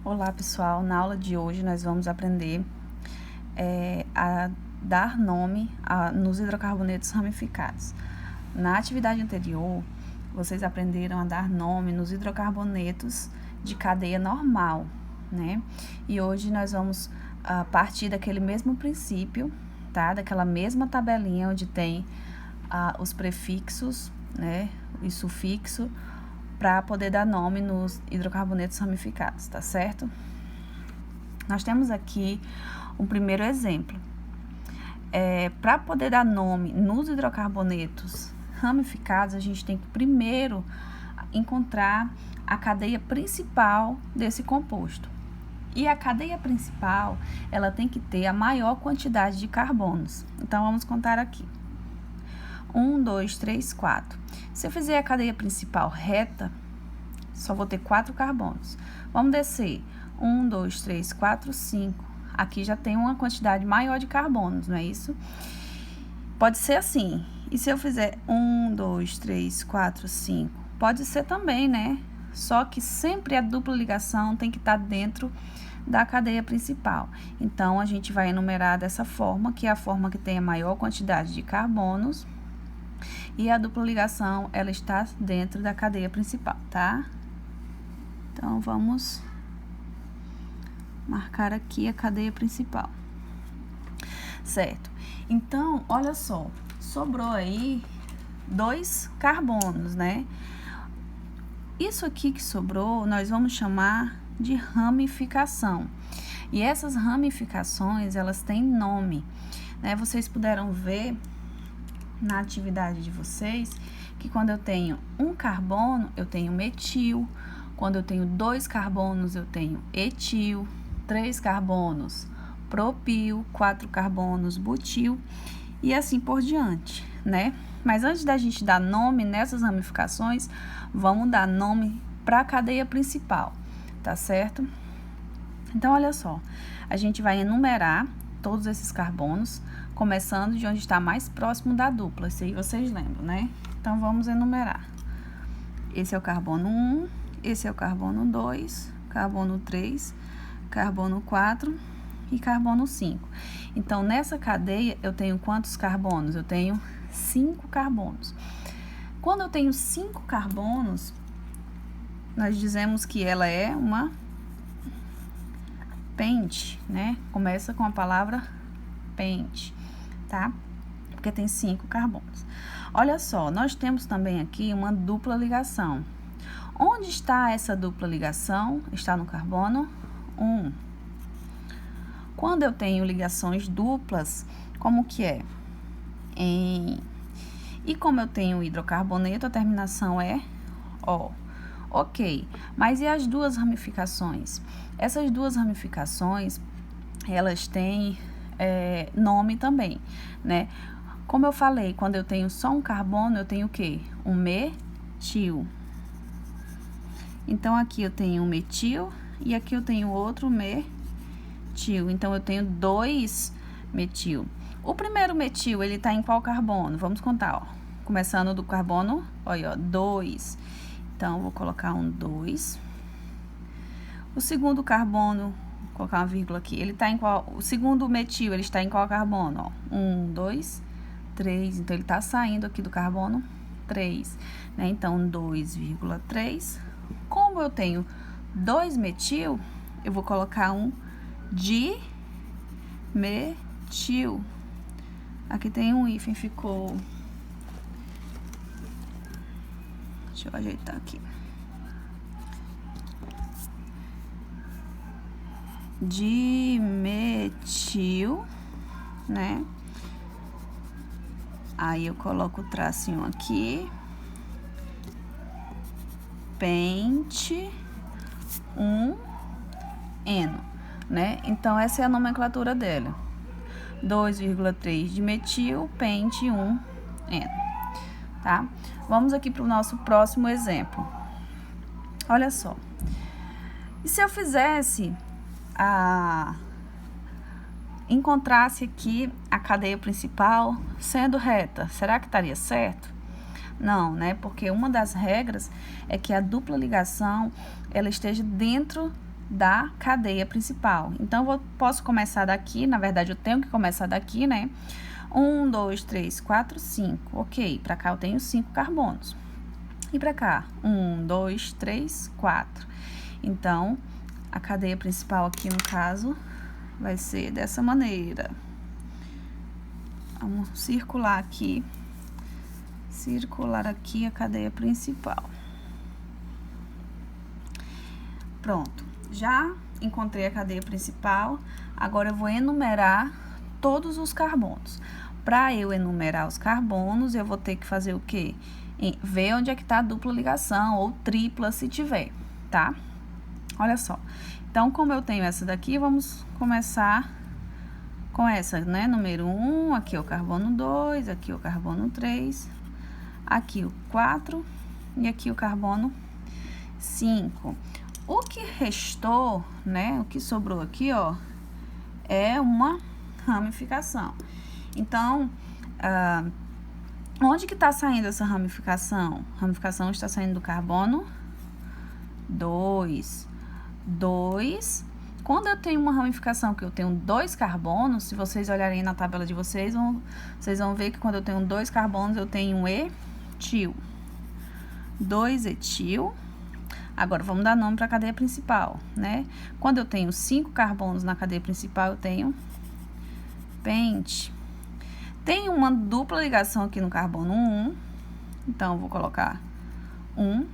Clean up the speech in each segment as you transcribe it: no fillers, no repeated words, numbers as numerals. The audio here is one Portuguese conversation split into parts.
Olá pessoal, na aula de hoje nós vamos aprender a dar nome nos hidrocarbonetos ramificados. Na atividade anterior, vocês aprenderam a dar nome nos hidrocarbonetos de cadeia normal, né? E hoje nós vamos partir daquele mesmo princípio, tá? Daquela mesma tabelinha onde tem os prefixos, né? E sufixo, para poder dar nome nos hidrocarbonetos ramificados, tá certo? Nós temos aqui um primeiro exemplo. Para poder dar nome nos hidrocarbonetos ramificados, a gente tem que primeiro encontrar a cadeia principal desse composto. E a cadeia principal, ela tem que ter a maior quantidade de carbonos. Então, vamos contar aqui. 1, 2, 3, 4. Se eu fizer a cadeia principal reta, só vou ter 4 carbonos. Vamos descer. 1, 2, 3, 4, 5. Aqui já tem uma quantidade maior de carbonos, não é isso? Pode ser assim. E se eu fizer 1, 2, 3, 4, 5? Pode ser também, né? Só que sempre a dupla ligação tem que estar dentro da cadeia principal. Então, a gente vai enumerar dessa forma, que é a forma que tem a maior quantidade de carbonos. E a dupla ligação, ela está dentro da cadeia principal, tá? Então, vamos marcar aqui a cadeia principal. Certo. Então, olha só, sobrou aí 2 carbonos, né? Isso aqui que sobrou, nós vamos chamar de ramificação. E essas ramificações, elas têm nome, né? Vocês puderam ver na atividade de vocês, que quando eu tenho um carbono, eu tenho metil, quando eu tenho 2 carbonos, eu tenho etil, 3 carbonos, propil, 4 carbonos, butil, e assim por diante, né? Mas antes da gente dar nome nessas ramificações, vamos dar nome para a cadeia principal, tá certo? Então, olha só, a gente vai enumerar todos esses carbonos, começando de onde está mais próximo da dupla. Isso aí vocês lembram, né? Então, vamos enumerar. Esse é o carbono 1, esse é o carbono 2, carbono 3, carbono 4 e carbono 5. Então, nessa cadeia, eu tenho quantos carbonos? Eu tenho 5 carbonos. Quando eu tenho 5 carbonos, nós dizemos que ela é uma pente, né? Começa com a palavra pente, tá? Porque tem 5 carbonos. Olha só, nós temos também aqui uma dupla ligação. Onde está essa dupla ligação? Está no carbono 1. Quando eu tenho ligações duplas, como que é? E como eu tenho hidrocarboneto, a terminação é O. Ok, mas e as duas ramificações? Essas duas ramificações, elas têm nome também, né? Como eu falei, quando eu tenho só um carbono, eu tenho o quê? Um metil. Então, aqui eu tenho um metil e aqui eu tenho outro metil. Então, eu tenho 2 metil. O primeiro metil, ele tá em qual carbono? Vamos contar, ó. Começando do carbono, olha, ó, 2. Então, vou colocar um 2. O segundo carbono, vou colocar uma vírgula aqui, ele tá em qual? O segundo metil, ele está em qual carbono? Ó, 1, 2, 3. Então, ele tá saindo aqui do carbono 3, né? Então, 2,3. Como eu tenho 2 metil, eu vou colocar um dimetil. Aqui tem um hífen, ficou... Deixa eu ajeitar aqui. Dimetil, né? Aí eu coloco o tracinho aqui. Pente, eno, né? Então, essa é a nomenclatura dela. 2,3 de metil, pente, eno, tá? Vamos aqui para o nosso próximo exemplo. Olha só. E se eu fizesse encontrasse aqui a cadeia principal sendo reta, será que estaria certo? Não, né? Porque uma das regras é que a dupla ligação, ela esteja dentro da cadeia principal. Então, posso começar daqui, na verdade, eu tenho que começar daqui, né? 1, 2, 3, 4, 5. Ok, para cá eu tenho 5 carbonos. E para cá? 1, 2, 3, 4. Então, a cadeia principal aqui, no caso, vai ser dessa maneira. Vamos circular aqui a cadeia principal. Pronto, já encontrei a cadeia principal, agora eu vou enumerar todos os carbonos. Para eu enumerar os carbonos, eu vou ter que fazer o quê? Ver onde é que tá a dupla ligação, ou tripla, se tiver, tá? Olha só, então, como eu tenho essa daqui, vamos começar com essa, né? Número 1, aqui é o carbono 2, aqui é o carbono 3, aqui o 4 e aqui o carbono 5. O que restou, né? O que sobrou aqui, ó, é uma ramificação. Então, onde que tá saindo essa ramificação? A ramificação está saindo do carbono 2. Quando eu tenho uma ramificação que eu tenho 2 carbonos, se vocês olharem na tabela de vocês, vocês vão ver que quando eu tenho 2 carbonos, eu tenho um etil. 2 etil. Agora, vamos dar nome para a cadeia principal, né? Quando eu tenho 5 carbonos na cadeia principal, eu tenho pente. Tem uma dupla ligação aqui no carbono 1, então, eu vou colocar 1,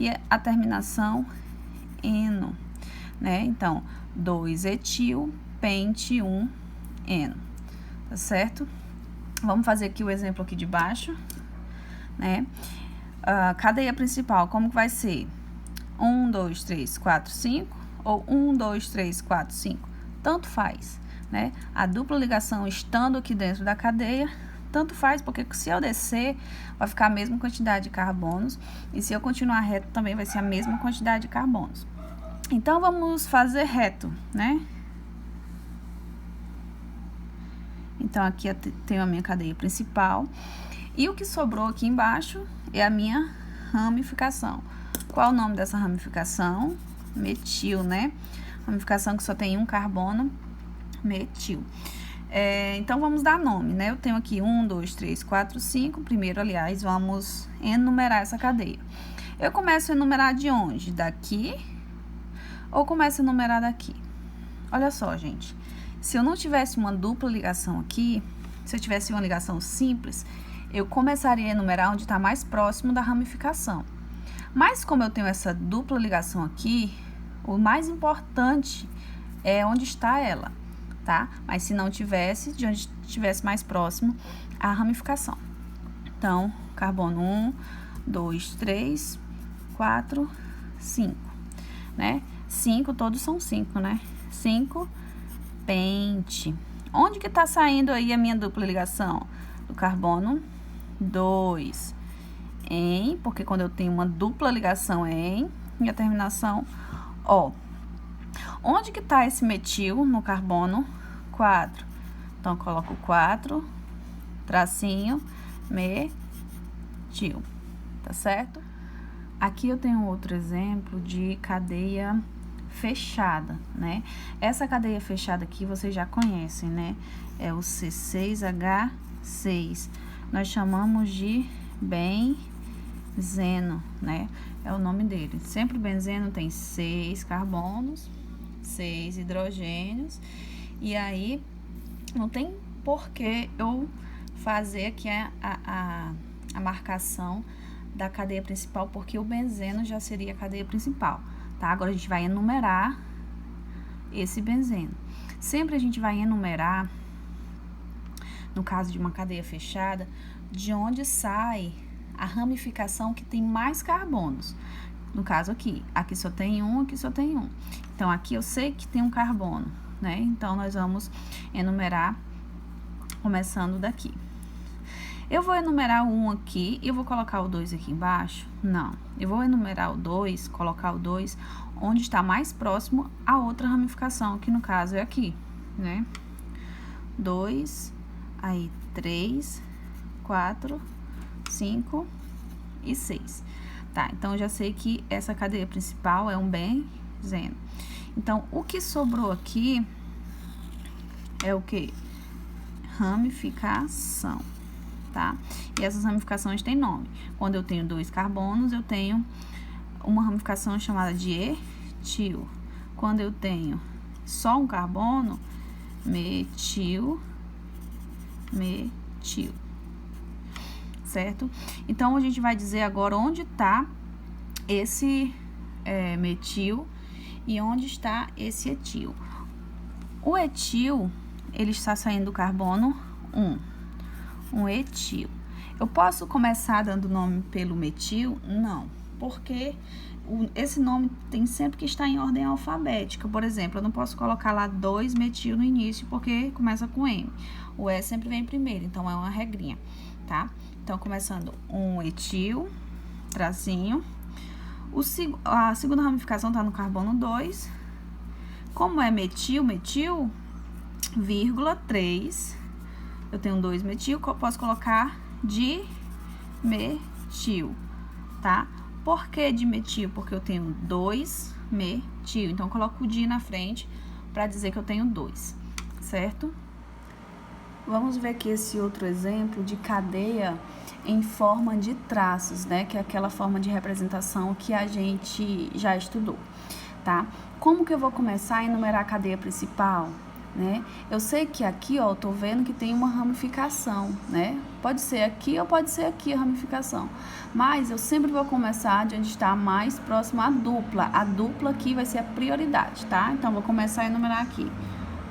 e a terminação eno, né? Então, 2 etil, pente, 1 eno, tá certo? Vamos fazer aqui o exemplo aqui de baixo, né? A cadeia principal, como que vai ser? 1, 2, 3, 4, 5, ou 1, 2, 3, 4, 5, tanto faz, né? A dupla ligação estando aqui dentro da cadeia, tanto faz, porque se eu descer, vai ficar a mesma quantidade de carbonos, e se eu continuar reto, também vai ser a mesma quantidade de carbonos. Então, vamos fazer reto, né? Então, aqui eu tenho a minha cadeia principal, e o que sobrou aqui embaixo é a minha ramificação. Qual o nome dessa ramificação? Metil, né? Ramificação que só tem um carbono, metil. Então, vamos dar nome, né? Eu tenho aqui 1, 2, 3, 4, 5. Primeiro, aliás, vamos enumerar essa cadeia. Eu começo a enumerar de onde? Daqui ou começo a enumerar daqui? Olha só, gente. Se eu não tivesse uma dupla ligação aqui, se eu tivesse uma ligação simples, eu começaria a enumerar onde está mais próximo da ramificação. Mas como eu tenho essa dupla ligação aqui, o mais importante é onde está ela, tá? Mas se não tivesse, de onde estivesse mais próximo a ramificação. Então, carbono 1, 2, 3, 4, 5, né? 5, todos são 5, né? 5, pente. Onde que tá saindo aí a minha dupla ligação? Do carbono 2. Em, porque quando eu tenho uma dupla ligação é em, e a terminação O. Onde que tá esse metil no carbono 4? Então, eu coloco 4, tracinho, metil, tá certo? Aqui eu tenho outro exemplo de cadeia fechada, né? Essa cadeia fechada aqui vocês já conhecem, né? É o C6H6. Nós chamamos de benzeno, né? É o nome dele. Sempre benzeno tem 6 carbonos, 6 hidrogênios. E aí, não tem por que eu fazer aqui a marcação da cadeia principal, porque o benzeno já seria a cadeia principal, tá? Agora, a gente vai enumerar esse benzeno. Sempre a gente vai enumerar, no caso de uma cadeia fechada, de onde sai a ramificação que tem mais carbonos. No caso aqui só tem um, aqui só tem um. Então, aqui eu sei que tem um carbono, né? Então, nós vamos enumerar começando daqui. Eu vou enumerar o 1 aqui e eu vou colocar o 2 aqui embaixo? Não. Eu vou enumerar o 2, colocar o 2 onde está mais próximo a outra ramificação, que no caso é aqui, né? 2, aí 3, 4, 5 e 6. Tá, então eu já sei que essa cadeia principal é um benzeno. Então, o que sobrou aqui é o quê? Ramificação, tá? E essas ramificações têm nome. Quando eu tenho 2 carbonos, eu tenho uma ramificação chamada de etil. Quando eu tenho só um carbono, metil, certo? Então, a gente vai dizer agora onde está esse metil e onde está esse etil. O etil, ele está saindo do carbono 1, um etil. Eu posso começar dando nome pelo metil? Não, porque esse nome tem sempre que estar em ordem alfabética. Por exemplo, eu não posso colocar lá 2-metil no início, porque começa com M. O E sempre vem primeiro, então é uma regrinha, tá? Então, começando um etil, tracinho. A segunda ramificação está no carbono 2. Como é metil, vírgula 3. Eu tenho 2-metil, posso colocar dimetil, tá? Por que dimetil? Porque eu tenho 2-metil. Então, eu coloco o di na frente para dizer que eu tenho 2, certo? Vamos ver aqui esse outro exemplo de cadeia em forma de traços, né? Que é aquela forma de representação que a gente já estudou, tá? Como que eu vou começar a enumerar a cadeia principal, né? Eu sei que aqui, ó, eu tô vendo que tem uma ramificação, né? Pode ser aqui ou pode ser aqui a ramificação. Mas eu sempre vou começar de onde está mais próximo à dupla. A dupla aqui vai ser a prioridade, tá? Então, vou começar a enumerar aqui.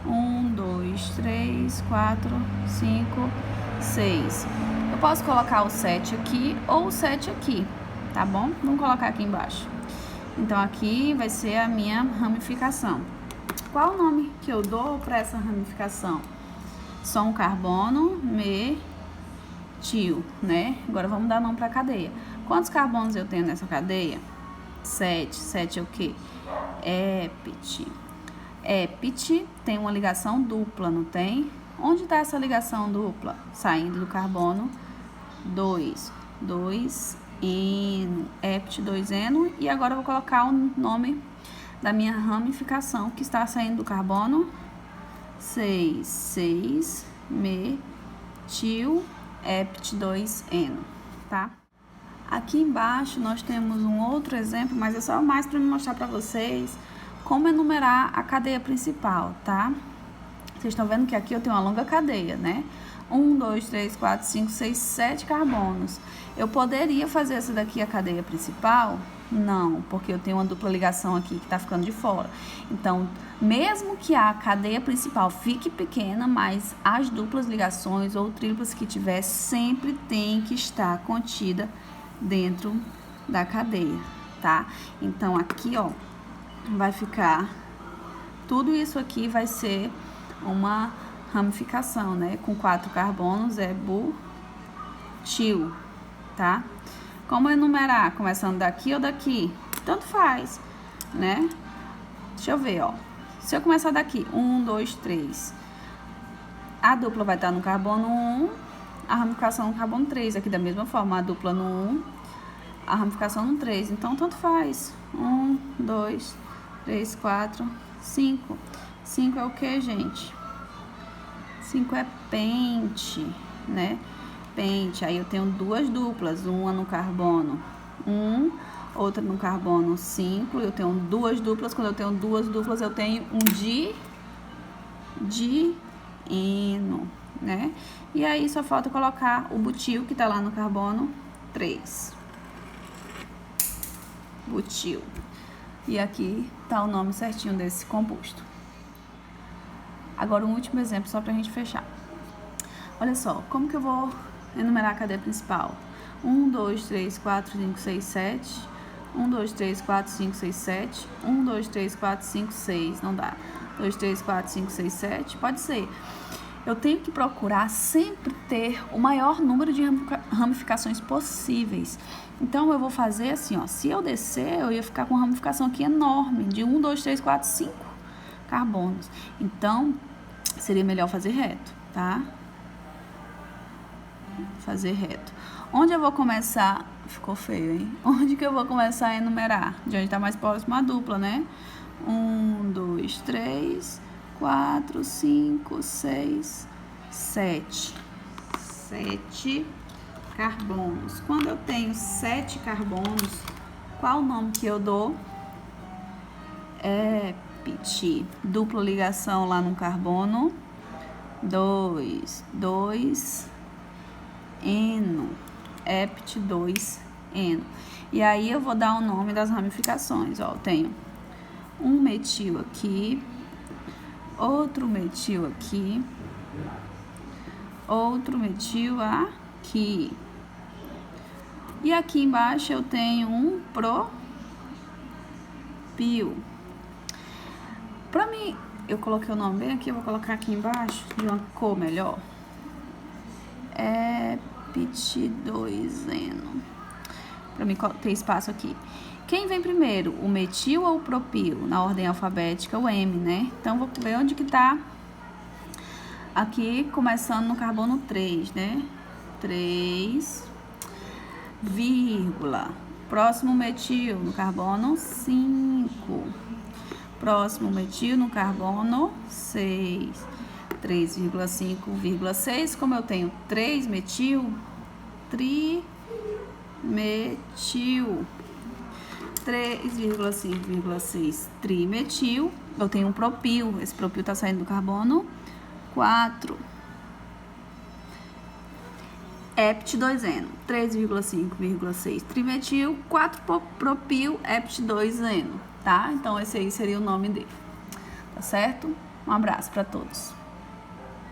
1, 2, 3, 4, 5, 6. Eu posso colocar o 7 aqui ou o 7 aqui, tá bom? Vamos colocar aqui embaixo. Então, aqui vai ser a minha ramificação. Qual o nome que eu dou para essa ramificação? Só um carbono, metil, né? Agora, vamos dar nome para a cadeia. Quantos carbonos eu tenho nessa cadeia? 7. 7 é o quê? Epit. Epit tem uma ligação dupla, não tem? Onde está essa ligação dupla? Saindo do carbono 2. 2-eno. Epit 2-eno. E agora eu vou colocar o nome da minha ramificação, que está saindo do carbono 6. 6-metil, epit 2-eno, tá? Aqui embaixo nós temos um outro exemplo, mas é só mais para me mostrar para vocês como enumerar a cadeia principal, tá? Vocês estão vendo que aqui eu tenho uma longa cadeia, né? 1, 2, 3, 4, 5, 6, 7 carbonos. Eu poderia fazer essa daqui a cadeia principal? Não, porque eu tenho uma dupla ligação aqui que está ficando de fora. Então, mesmo que a cadeia principal fique pequena, mas as duplas ligações ou triplas que tiver sempre tem que estar contida dentro da cadeia, tá? Então, aqui, ó, vai ficar, tudo isso aqui vai ser uma ramificação, né? Com 4 carbonos é butil, tá? Como enumerar? Começando daqui ou daqui? Tanto faz, né? Deixa eu ver, ó. Se eu começar daqui, 1, 2, 3. A dupla vai estar no carbono 1, a ramificação no carbono 3. Aqui da mesma forma, a dupla no 1, a ramificação no 3. Então, tanto faz. 1, 2, 3, 4, 5. 5 é o que, gente? 5 é pente, né? Pente. Aí eu tenho 2 duplas, uma no carbono 1, outra no carbono 5. Eu tenho 2 duplas. Quando eu tenho 2 duplas, eu tenho um dieno, né? E aí só falta colocar o butil que tá lá no carbono 3. Butil. E aqui tá o nome certinho desse composto. Agora, um último exemplo, só pra gente fechar. Olha só, como que eu vou enumerar a cadeia principal? 1, 2, 3, 4, 5, 6, 7. 1, 2, 3, 4, 5, 6, 7. 1, 2, 3, 4, 5, 6. Não dá. 2, 3, 4, 5, 6, 7. Pode ser. Eu tenho que procurar sempre ter o maior número de ramificações possíveis. Então, eu vou fazer assim, ó. Se eu descer, eu ia ficar com uma ramificação aqui enorme, de 1, 2, 3, 4, 5 carbonos. Então, seria melhor fazer reto, tá? Fazer reto. Onde eu vou começar? Ficou feio, hein? Onde que eu vou começar a enumerar? De onde tá mais próximo a dupla, né? 1, 2, 3, 4, 5, 6, 7. 7 carbonos. Quando eu tenho 7 carbonos, qual o nome que eu dou? Ept. Dupla ligação lá no carbono. 2, 2, eno. Ept 2, eno. E aí eu vou dar o nome das ramificações. Ó, eu tenho um metil aqui, outro metil aqui, outro metil aqui. E aqui embaixo eu tenho um propil. Pra mim, eu coloquei o nome bem aqui, eu vou colocar aqui embaixo de uma cor melhor. Ept2eno. Pra mim ter espaço aqui. Quem vem primeiro, o metil ou o propil? Na ordem alfabética, o M, né? Então, vou ver onde que tá. Aqui, começando no carbono 3, né? 3, vírgula. Próximo metil no carbono 5. Próximo metil no carbono 6. 3,5,6. Como eu tenho 3 metil, trimetil. 3,5,6 trimetil. Eu tenho um propil. Esse propil tá saindo do carbono 4. Ept2eno. 3,5,6 trimetil. 4 propil. Ept2eno. Tá? Então, esse aí seria o nome dele. Tá certo? Um abraço para todos.